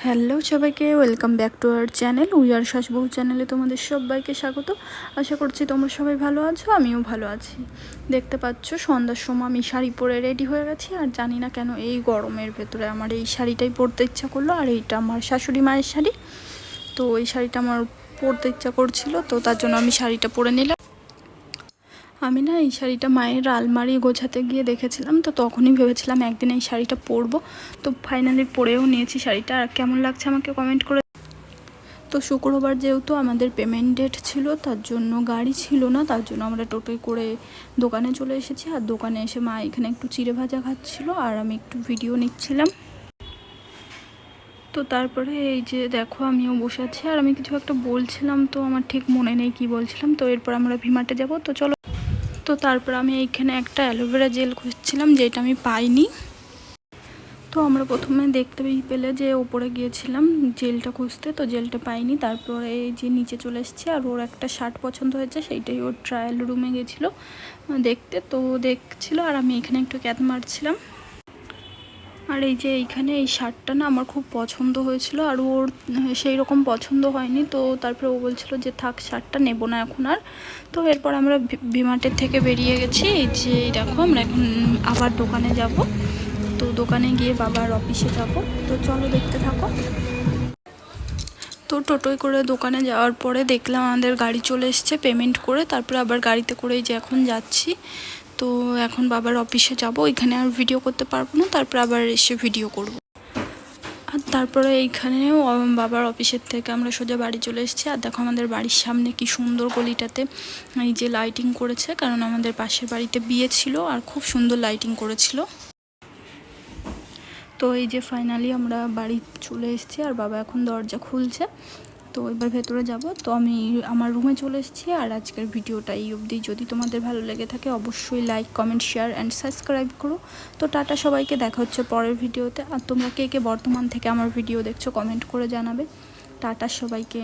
Hello সবাইকে, welcome back to our channel we're Saas Bahu চ্যানেলে তোমাদের সবাইকে স্বাগত। আশা করছি তোমরা সবাই ভালো আছো, আমিও ভালো আছি। দেখতে পাচ্ছ সন্ধ্যার সময় আমি শাড়ি পরে রেডি হয়ে গেছি, আর জানি না কেন এই গরমের ভেতরে আমার এই শাড়িটাই পরতে ইচ্ছা করলো। আর এইটা আমার শাশুড়ি মায়ের শাড়ি, তো এই শাড়িটা আমার পরতে ইচ্ছা করছিল, তো তার জন্য আমি শাড়িটা পরে নিলাম। আমি না এই শাড়িটা মায়ের আলমারি গোছাতে গিয়ে দেখেছিলাম, তো তখনই ভেবেছিলাম একদিন এই শাড়িটা পরবো। তো ফাইনালি পরেও নিয়েছি শাড়িটা। আর কেমন লাগছে আমাকে কমেন্ট করে। তো শুক্রবার যেহেতু আমাদের পেমেন্ট ডেট ছিল, তার জন্য গাড়ি ছিল না, তার জন্য আমরা টোটোয় করে দোকানে চলে এসেছি। আর দোকানে এসে মা এখানে একটু চিড়ে ভাজা খাচ্ছিল, আর আমি একটু ভিডিও নিচ্ছিলাম। তো তারপরে এই যে দেখো আমিও বসে আছি, আর আমি কিছু একটা বলছিলাম, তো আমার ঠিক মনে নেই কি বলছিলাম। তো এরপর আমরা ভিমার্টে যাব, তো চলো। তো তারপর আমি এইখানে একটা অ্যালোভেরা জেল খুঁজছিলাম, যেটা আমি পাইনি। তো আমরা প্রথমে দেখতে পেলে যে ওপরে গিয়েছিলাম জেলটা খুঁজতে, তো জেলটা পাইনি। তারপরে এই যে নিচে চলে এসেছি, আর ওর একটা শার্ট পছন্দ হয়েছে, সেইটাই ওর ট্রায়াল রুমে গেছিলো দেখতে। তো দেখছিল, আর আমি এখানে একটু ক্যাত মারছিলাম। আর এই যে এইখানে এই শার্টটা না আমার খুব পছন্দ হয়েছিল, আর ওর সেই রকম পছন্দ হয়নি। তো তারপরে ও বলছিল যে থাক, শার্টটা নেব না এখন আর। তো এরপর আমরা ভিমার্টের থেকে বেরিয়ে গেছি। এই যে দেখো আমরা এখন আবার দোকানে যাব। তো দোকানে গিয়ে বাবার অফিসে যাব, তো চলো দেখতে থাকো। তো টোটোয় করে দোকানে যাওয়ার পরে দেখলাম আমাদের গাড়ি চলে এসছে পেমেন্ট করে। তারপরে আবার গাড়িতে করেই যে এখন যাচ্ছি। তো এখন বাবার অফিসে যাব, এখানে আর ভিডিও করতে পারবো না, তারপরে আবার এসে ভিডিও করব। আর তারপরে এইখানেও বাবার অফিসের থেকে আমরা সোজা বাড়ি চলে এসেছি। আর দেখো আমাদের বাড়ির সামনে কি সুন্দর গলিটাতে এই যে লাইটিং করেছে, কারণ আমাদের পাশের বাড়িতে বিয়ে ছিল, আর খুব সুন্দর লাইটিং করেছিল। তো এই যে ফাইনালি আমরা বাড়ি চলে এসেছি, আর বাবা এখন দরজা খুলছে। তো এবার ভেতরে যাব। তো আমি আমার রুমে চলে এসেছি। আর আজকের ভিডিওটা এই অবধি। যদি তোমাদের ভালো লেগে থাকে অবশ্যই like, comment, share and subscribe করো। তো টাটা সবাইকে, দেখা হচ্ছে পরের ভিডিওতে। আর তোমরা কে কে বর্ধমান থেকে আমার ভিডিও দেখছো কমেন্ট করে জানাবে। টাটা সবাইকে।